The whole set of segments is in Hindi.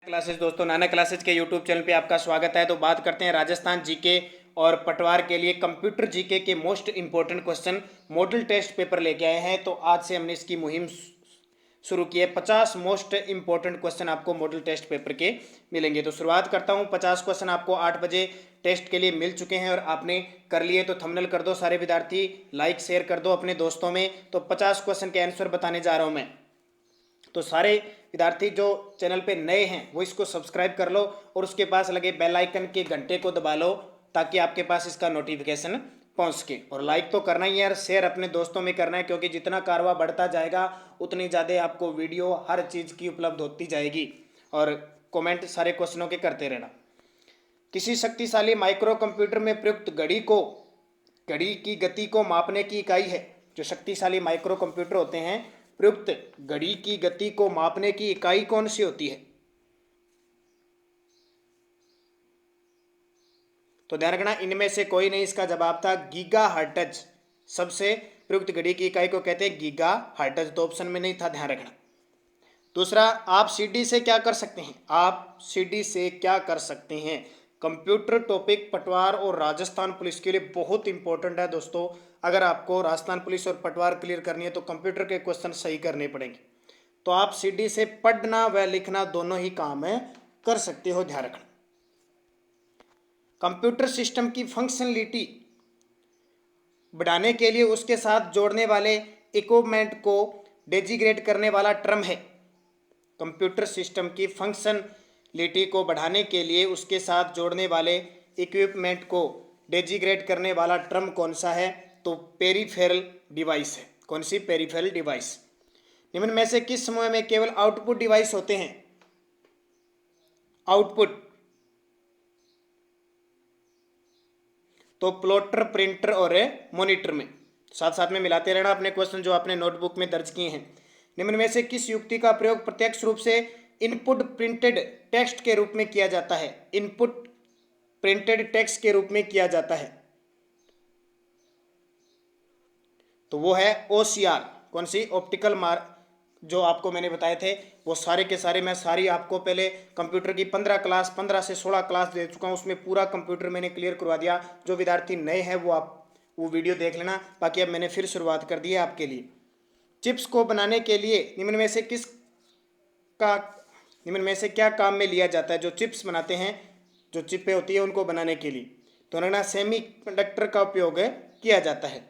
क्लासेस दोस्तों, नाना क्लासेस के यूट्यूब चैनल पे आपका स्वागत है। तो बात करते हैं राजस्थान जीके और पटवार के लिए कंप्यूटर जीके के most important question model test paper लेके आए हैं। तो आज से हमने इसकी मुहिम शुरू की है। 50 मोस्ट इंपॉर्टेंट क्वेश्चन आपको मॉडल टेस्ट पेपर के मिलेंगे। तो शुरुआत करता हूँ। 50 क्वेश्चन आपको 8 बजे टेस्ट के लिए मिल चुके हैं और आपने कर लिए तो थंबनेल कर दो सारे विद्यार्थी, लाइक शेयर कर दो अपने दोस्तों में। तो 50 क्वेश्चन के आंसर बताने जा रहा हूँ मैं। तो सारे विद्यार्थी जो चैनल पे नए हैं वो इसको सब्सक्राइब कर लो और उसके पास लगे बेल आइकन के घंटे को दबा लो ताकि आपके पास इसका नोटिफिकेशन पहुंच सके। और लाइक तो करना ही है और शेयर अपने दोस्तों में करना है, क्योंकि जितना कारवा बढ़ता जाएगा उतनी ज़्यादा आपको वीडियो हर चीज़ की उपलब्ध होती जाएगी। और कमेंट सारे क्वेश्चनों के करते रहना। किसी शक्तिशाली माइक्रो कंप्यूटर में प्रयुक्त घड़ी की गति को मापने की इकाई है। जो शक्तिशाली माइक्रो कंप्यूटर होते हैं, प्रयुक्त घड़ी की गति को मापने की इकाई कौन सी होती है? तो ध्यान रखना, इनमें से कोई नहीं। इसका जवाब था गीगा हर्ट्ज। सबसे प्रयुक्त घड़ी की इकाई को कहते हैं गीगा हर्ट्ज। तो ऑप्शन में नहीं था, ध्यान रखना। दूसरा, आप सीडी से क्या कर सकते हैं? आप सीडी से क्या कर सकते हैं? कंप्यूटर टॉपिक पटवार और राजस्थान पुलिस के लिए बहुत इंपॉर्टेंट है दोस्तों। अगर आपको राजस्थान पुलिस और पटवार क्लियर करनी है तो कंप्यूटर के क्वेश्चन सही करने पड़ेंगे। तो आप सीडी से पढ़ना व लिखना दोनों ही काम है कर सकते हो, ध्यान रखना। कंप्यूटर सिस्टम की फंक्शनलिटी बढ़ाने के लिए उसके साथ जोड़ने वाले इक्विपमेंट को डेजिग्रेट करने वाला टर्म है। कंप्यूटर सिस्टम की फंक्शनलिटी को बढ़ाने के लिए उसके साथ जोड़ने वाले इक्विपमेंट को डेजिग्रेट करने वाला टर्म कौन सा है? तो पेरिफेरल डिवाइस है। कौन सी? Peripheral device. निम्न में से किस समूह में केवल आउटपुट डिवाइस होते हैं? आउटपुट। तो प्लॉटर, प्रिंटर और मॉनिटर में। साथ साथ में मिलाते रहना अपने क्वेश्चन जो आपने नोटबुक में दर्ज किए हैं। निम्न में से किस युक्ति का प्रयोग प्रत्यक्ष रूप से इनपुट प्रिंटेड टेक्स्ट के रूप में किया जाता है? इनपुट प्रिंटेड टेक्स्ट के रूप में किया जाता है तो वो है OCR। कौन सी? Optical mark. जो आपको मैंने बताए थे वो सारे के सारे, मैं सारी आपको पहले कंप्यूटर की 15 से 16 क्लास दे चुका हूँ। उसमें पूरा कंप्यूटर मैंने क्लियर करवा दिया। जो विद्यार्थी नए हैं वो वीडियो देख लेना। बाकी अब मैंने फिर शुरुआत कर दी है आपके लिए। चिप्स को बनाने के लिए निम्न में से क्या काम में लिया जाता है? जो चिप्स बनाते हैं, जो चिपें होती है उनको बनाने के लिए तो ना सेमी कंडक्टर का उपयोग किया जाता है।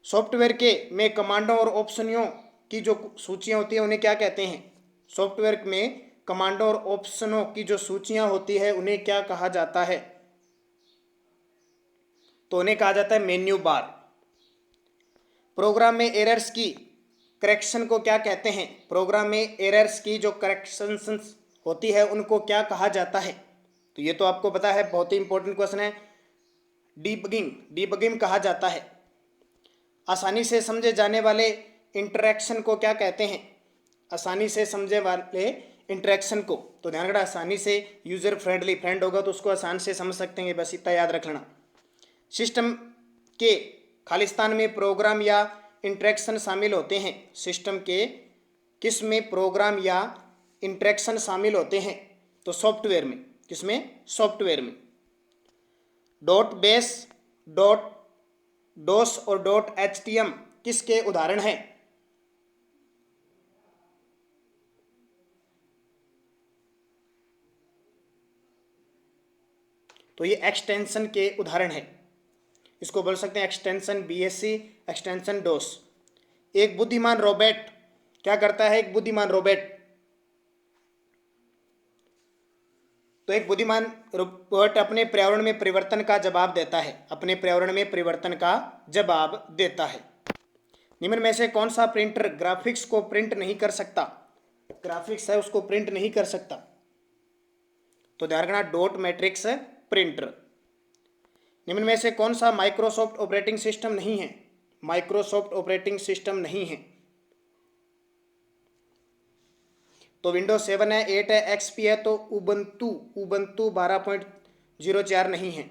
सॉफ्टवेयर के में कमांडों और ऑप्शनों की जो सूचियां होती हैं उन्हें क्या कहते हैं? सॉफ्टवेयर में कमांडों और ऑप्शनों की जो सूचियां होती है उन्हें क्या कहा जाता है? तो उन्हें कहा जाता है मेन्यू बार। प्रोग्राम में एरर्स की करेक्शन को क्या कहते हैं? प्रोग्राम में एरर्स की जो करेक्शन होती है उनको क्या कहा जाता है? तो ये तो आपको पता है, बहुत ही इंपॉर्टेंट क्वेश्चन है। डीबगिंग कहा जाता है। आसानी से समझे जाने वाले इंटरेक्शन को क्या कहते हैं? आसानी से समझे वाले इंटरेक्शन को तो ध्यान रखना, आसानी से यूजर फ्रेंडली, फ्रेंड होगा तो उसको आसान से समझ सकते हैं, बस इतना याद रख लेना। सिस्टम के खालिस्तान में प्रोग्राम या इंटरेक्शन शामिल होते हैं? सिस्टम के किस में प्रोग्राम या इंटरेक्शन शामिल होते हैं? तो सॉफ्टवेयर में। किसमें? सॉफ्टवेयर में। डॉट बेस, डॉट डोस और डॉट HTML किसके उदाहरण हैं? तो ये एक्सटेंशन के उदाहरण है। इसको बोल सकते हैं एक्सटेंशन BSC, एक्सटेंशन डोस। एक बुद्धिमान रोबोट क्या करता है? एक बुद्धिमान रोबोट तो एक बुद्धिमान रोबोट अपने पर्यावरण में परिवर्तन का जवाब देता है। अपने पर्यावरण में परिवर्तन का जवाब देता है। निम्न में से कौन सा प्रिंटर ग्राफिक्स को प्रिंट नहीं कर सकता? ग्राफिक्स है उसको प्रिंट नहीं कर सकता तो ध्यान रखना, डॉट मैट्रिक्स प्रिंटर। निम्न में से कौन सा माइक्रोसॉफ्ट ऑपरेटिंग सिस्टम नहीं है? माइक्रोसॉफ्ट ऑपरेटिंग सिस्टम नहीं है तो विंडोज 7 है, 8 है, XP है। तो उबंतु 12.04 नहीं है।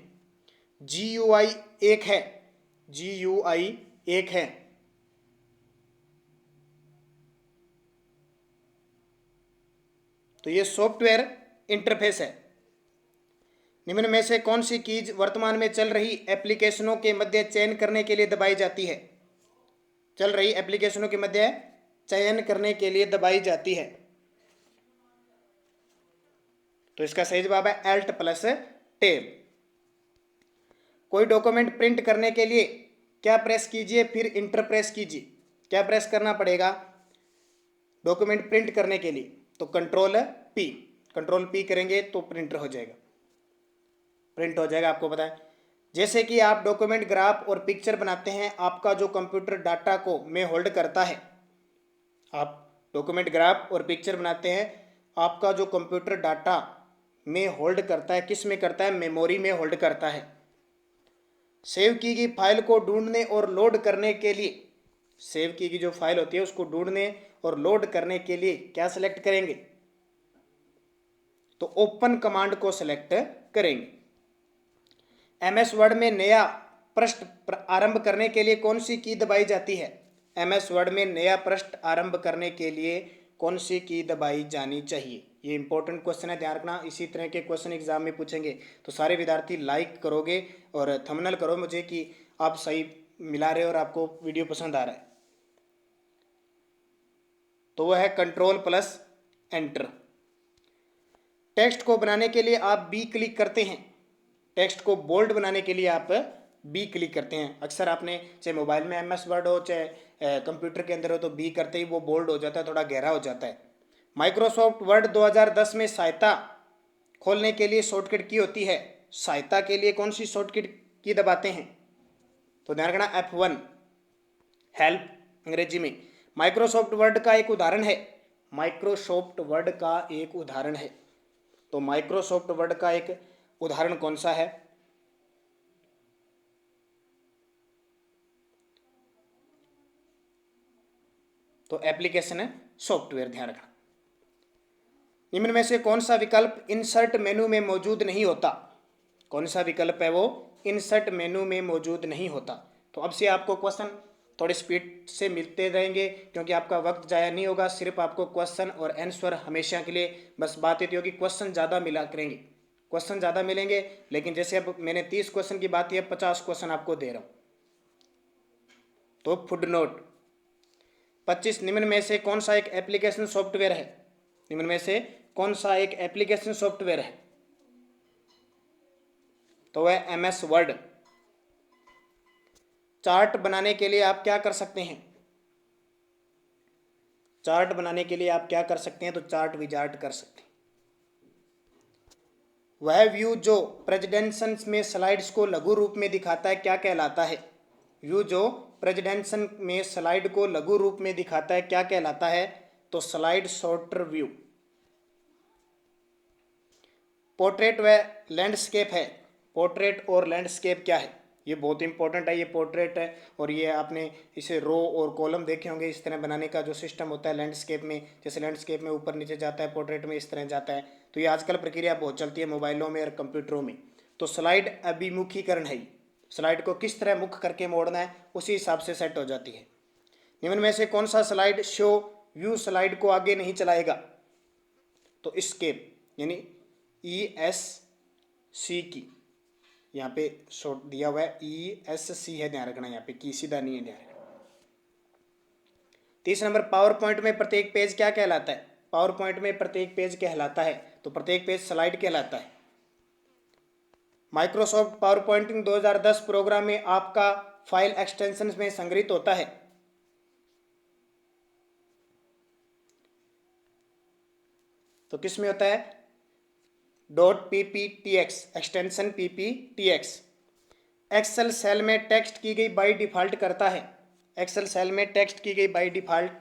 GUI 1 है। GUI 1 है। तो ये सॉफ्टवेयर इंटरफेस है। निम्न में से कौन सी कीज वर्तमान में चल रही एप्लीकेशनों के मध्य चयन करने के लिए दबाई जाती है? चल रही एप्लीकेशनों के मध्य चयन करने के लिए दबाई जाती है। तो इसका सही जवाब है Alt प्लस टैब। कोई डॉक्यूमेंट प्रिंट करने के लिए क्या प्रेस कीजिए, फिर इंटर प्रेस कीजिए। क्या प्रेस करना पड़ेगा डॉक्यूमेंट प्रिंट करने के लिए? तो कंट्रोल पी करेंगे तो प्रिंटर हो जाएगा, प्रिंट हो जाएगा, आपको पता है। जैसे कि आप डॉक्यूमेंट, ग्राफ और पिक्चर बनाते हैं, आपका जो कंप्यूटर डाटा को में होल्ड करता है, आप डॉक्यूमेंट, ग्राफ और पिक्चर बनाते हैं, आपका जो कंप्यूटर डाटा में होल्ड करता है, किस में करता है? मेमोरी में होल्ड करता है। सेव की गई फाइल को ढूंढने और लोड करने के लिए, सेव की गई जो फाइल होती है उसको ढूंढने और लोड करने के लिए क्या सेलेक्ट करेंगे? तो ओपन कमांड को सेलेक्ट करेंगे। MS वर्ड में नया पृष्ठ आरंभ करने के लिए कौन सी की दबाई जाती है? MS वर्ड में नया पृष्ठ आरंभ करने के लिए कौन सी की दबाई जानी चाहिए? ये इंपॉर्टेंट क्वेश्चन है, ध्यान रखना। इसी तरह के क्वेश्चन एग्जाम में पूछेंगे, तो सारे विद्यार्थी लाइक करोगे और थंबनेल करो मुझे कि आप सही मिला रहे हो और आपको वीडियो पसंद आ रहा है। तो वह है कंट्रोल प्लस एंटर। टेक्स्ट को बनाने के लिए आप बी क्लिक करते हैं। टेक्स्ट को बोल्ड बनाने के लिए आप बी क्लिक करते हैं। अक्सर आपने, चाहे मोबाइल में MS वर्ड हो चाहे कंप्यूटर के अंदर हो, तो बी करते ही वो बोल्ड हो जाता है, थोड़ा गहरा हो जाता है। माइक्रोसॉफ्ट वर्ड 2010 में सहायता खोलने के लिए शॉर्टकट की होती है। सहायता के लिए कौन सी शॉर्टकट की दबाते हैं? तो ध्यान रखना F1, हेल्प अंग्रेजी में। माइक्रोसॉफ्ट वर्ड का एक उदाहरण है, माइक्रोसॉफ्ट वर्ड का एक उदाहरण है। तो माइक्रोसॉफ्ट वर्ड का एक उदाहरण कौन सा है? तो एप्लीकेशन है, सॉफ्टवेयर, ध्यान रखना। निम्न में से कौन सा विकल्प इंसर्ट मेनू में मौजूद नहीं होता? कौन सा विकल्प है वो इंसर्ट मेनू में मौजूद नहीं होता? तो अब से आपको क्वेश्चन थोड़ी स्पीड से मिलते रहेंगे, क्योंकि आपका वक्त जाया नहीं होगा। सिर्फ आपको क्वेश्चन और आंसर हमेशा के लिए, बस बात ये होगी क्वेश्चन ज़्यादा मिला करेंगे, क्वेश्चन ज़्यादा मिलेंगे। लेकिन जैसे अब मैंने 30 क्वेश्चन की बात की, अब 50 क्वेश्चन आपको दे रहा हूँ। तो फुट नोट 25, निम्न में से कौन सा एक एप्लीकेशन सॉफ्टवेयर है? निम्न में से कौन सा एक एप्लीकेशन सॉफ्टवेयर है? तो वह MS वर्ड। चार्ट बनाने के लिए आप क्या कर सकते हैं? चार्ट बनाने के लिए आप क्या कर सकते हैं? तो चार्ट विजार्ट कर सकते हैं। वह व्यू जो प्रेजेंटेशन में स्लाइड्स को लघु रूप में दिखाता है क्या कहलाता है? व्यू जो प्रेजेंटेशन में स्लाइड को लघु रूप में दिखाता है क्या कहलाता है? तो स्लाइड शॉर्टर व्यू। पोर्ट्रेट व लैंडस्केप है। पोर्ट्रेट और लैंडस्केप क्या है? ये बहुत इंपॉर्टेंट है। ये पोर्ट्रेट है और ये आपने इसे रो और कॉलम देखे होंगे। इस तरह बनाने का जो सिस्टम होता है लैंडस्केप में, जैसे लैंडस्केप में ऊपर नीचे जाता है, पोर्ट्रेट में इस तरह जाता है। तो ये आजकल प्रक्रिया बहुत चलती है मोबाइलों में और कंप्यूटरों में। तो स्लाइड अभिमुखीकरण है। स्लाइड को किस तरह मुख करके मोड़ना है, उसी हिसाब से सेट हो जाती है। निम्न में से कौन सा स्लाइड शो व्यू स्लाइड को आगे नहीं चलाएगा? तो स्केप, यानी ESC की, यहाँ पे शॉर्ट दिया हुआ है ESC है, ध्यान रखना। यहाँ पे की सीधा नहीं है, ध्यान रखना। 30 नंबर, पावर पॉइंट में प्रत्येक पेज क्या कहलाता है? पावर पॉइंट में प्रत्येक पेज कहलाता है, तो प्रत्येक पेज स्लाइड कहलाता है। माइक्रोसॉफ्ट पावर पॉइंटिंग 2010 प्रोग्राम में आपका फाइल एक्सटेंशन में संग्रहित होता है। तो किस में होता है? .pptx, extension pptx। Excel cell में टेक्स्ट की गई बाय डिफॉल्ट करता है। एक्सेल सेल में टेक्स्ट की गई बाय डिफॉल्ट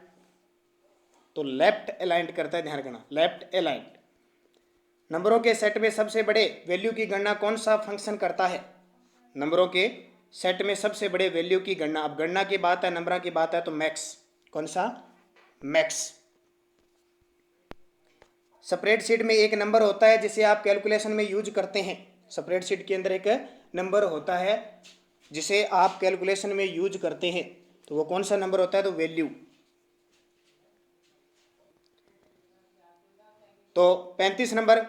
तो लेफ्ट अलाइंड करता है, ध्यान रखना, लेफ्ट अलाइंड। नंबरों के सेट में सबसे बड़े वैल्यू की गणना कौन सा फंक्शन करता है? नंबरों के सेट में सबसे बड़े वैल्यू की गणना, अब गणना की बात है, नंबरों की बात है, तो मैक्स। कौन सा? मैक्स। स्प्रेडशीट में एक नंबर होता है जिसे आप कैलकुलेशन में यूज करते हैं। स्प्रेडशीट के अंदर एक नंबर होता है जिसे आप कैलकुलेशन में यूज करते हैं, तो वो कौन सा नंबर होता है? तो वैल्यू। तो 35 नंबर,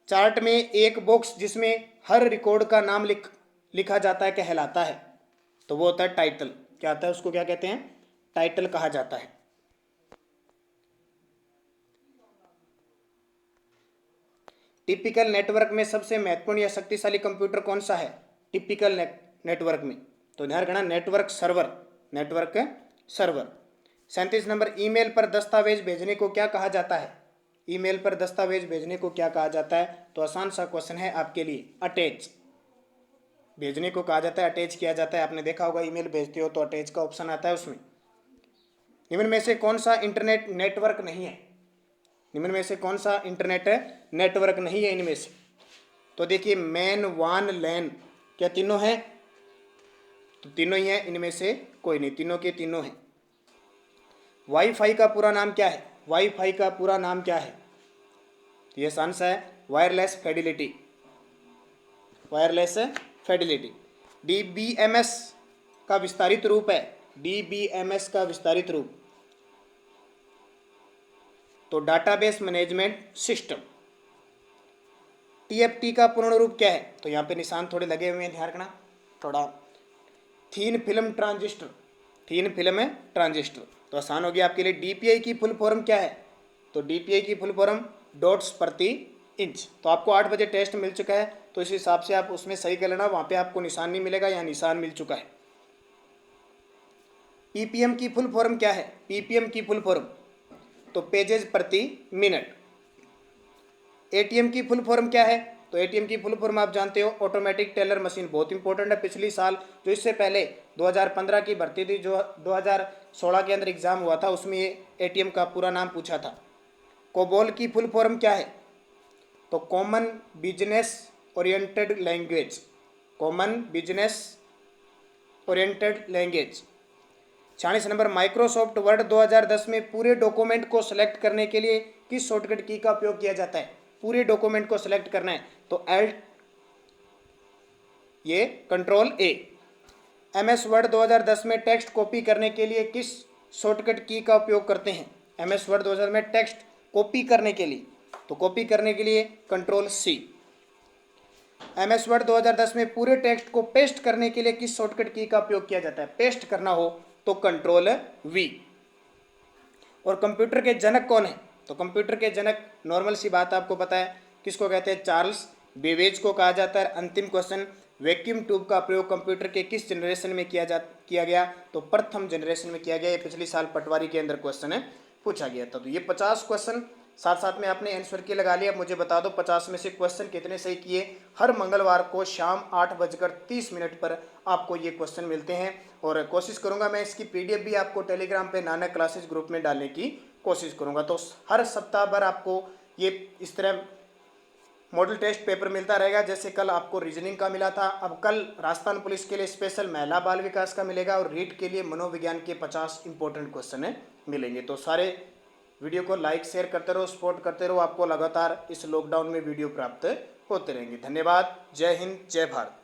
चार्ट में एक बॉक्स जिसमें हर रिकॉर्ड का नाम लिखा जाता है कहलाता है, तो वो होता है टाइटल। क्या आता है, उसको क्या कहते हैं, टाइटल कहा जाता है। टिपिकल नेटवर्क में सबसे महत्वपूर्ण या शक्तिशाली कंप्यूटर कौन सा है, टिपिकल नेटवर्क में, तो ध्यान रखना network server, network server. 37 number, email पर दस्तावेज भेजने को क्या कहा जाता है, ईमेल पर दस्तावेज भेजने को क्या कहा जाता है, तो आसान सा क्वेश्चन है आपके लिए, अटैच भेजने को कहा जाता है, अटैच किया जाता है। आपने देखा होगा ईमेल भेजते हो तो अटैच का ऑप्शन आता है उसमें। निम्न में से कौन सा इंटरनेट नेटवर्क नहीं है, निम्न में से कौन सा इंटरनेट नेटवर्क नहीं है इनमें से, तो देखिए मैन, वान, लैन, क्या तीनों हैं, तो तीनों ही हैं, इनमें से कोई नहीं, तीनों के तीनों हैं। वाईफाई का पूरा नाम क्या है, वाईफाई का पूरा नाम क्या है, तो ये आंसर है wireless Fidelity, wireless Fidelity. DBMS का विस्तारित रूप है, डीबीएमएस का विस्तारित रूप, तो डाटाबेस मैनेजमेंट सिस्टम। टीएफटी का पूर्ण रूप क्या है, तो यहाँ पे निशान थोड़े लगे हुए हैं, ध्यान रखना थोड़ा, thin film transistor, thin film transistor, तो आसान हो गया आपके लिए। डीपीआई की फुल फॉर्म क्या है, तो डीपीआई की फुल फॉर्म डॉट्स प्रति इंच। तो आपको 8 बजे टेस्ट मिल चुका है, तो इस हिसाब से आप उसमें सही कर लेना, वहाँ पे आपको निशान नहीं मिलेगा, यहाँ निशान मिल चुका है। पीपीएम की फुल फॉर्म क्या है, पीपीएम की फुल फॉर्म, तो पेजेस प्रति मिनट। एटीएम की फुल फॉर्म क्या है, तो एटीएम की फुल फॉर्म आप जानते हो, ऑटोमेटिक टेलर मशीन, बहुत इंपॉर्टेंट है। पिछली साल जो इससे पहले 2015 की भर्ती थी, जो 2016 के अंदर एग्जाम हुआ था, उसमें ये एटीएम का पूरा नाम पूछा था। कोबोल की फुल फॉर्म क्या है, तो common business oriented language, common business oriented language. 46 number, Microsoft word 2010 में पूरे डॉक्यूमेंट को सिलेक्ट करने के लिए किस शॉर्टकट की का उपयोग किया जाता है, पूरे डॉक्यूमेंट को सिलेक्ट करना है तो एल्ट, ये कंट्रोल ए। एमएस वर्ड 2010 में टेक्स्ट कॉपी करने के लिए किस शॉर्टकट की का उपयोग करते हैं, एमएस वर्ड 2010 में टेक्स्ट कॉपी करने के लिए, तो कॉपी करने के लिए कंट्रोल सी। एमएस वर्ड 2010 में पूरे टेक्स्ट को पेस्ट करने के लिए किस शॉर्टकट की का उपयोग किया जाता है, पेस्ट करना हो तो कंट्रोल वी। और कंप्यूटर के जनक कौन है, तो कंप्यूटर के जनक नॉर्मल सी बात आपको पता है, किसको कहते हैं, चार्ल्स बेबेज को कहा जाता है। अंतिम क्वेश्चन, वैक्यूम ट्यूब का प्रयोग कंप्यूटर के किस जनरेशन में किया गया, तो प्रथम जनरेशन में किया गया। ये पिछली साल पटवारी के अंदर क्वेश्चन पूछा गया था। तो ये 50 क्वेश्चन साथ साथ में आपने आंसर की लगा लिया। मुझे बता दो 50 में से क्वेश्चन कितने सही किए। हर मंगलवार को शाम 8:30 पर आपको ये क्वेश्चन मिलते हैं, और कोशिश करूंगा मैं इसकी पीडीएफ भी आपको टेलीग्राम पे नानक क्लासेस ग्रुप में डालने की कोशिश करूंगा। तो हर सप्ताह भर आपको ये इस तरह मॉडल टेस्ट पेपर मिलता रहेगा। जैसे कल आपको रीजनिंग का मिला था, अब कल राजस्थान पुलिस के लिए स्पेशल महिला बाल विकास का मिलेगा, और रीट के लिए मनोविज्ञान के 50 इंपॉर्टेंट क्वेश्चन मिलेंगे। तो सारे वीडियो को लाइक शेयर करते रहो, सपोर्ट करते रहो, आपको लगातार इस लॉकडाउन में वीडियो प्राप्त होते रहेंगे। धन्यवाद। जय हिंद, जय भारत।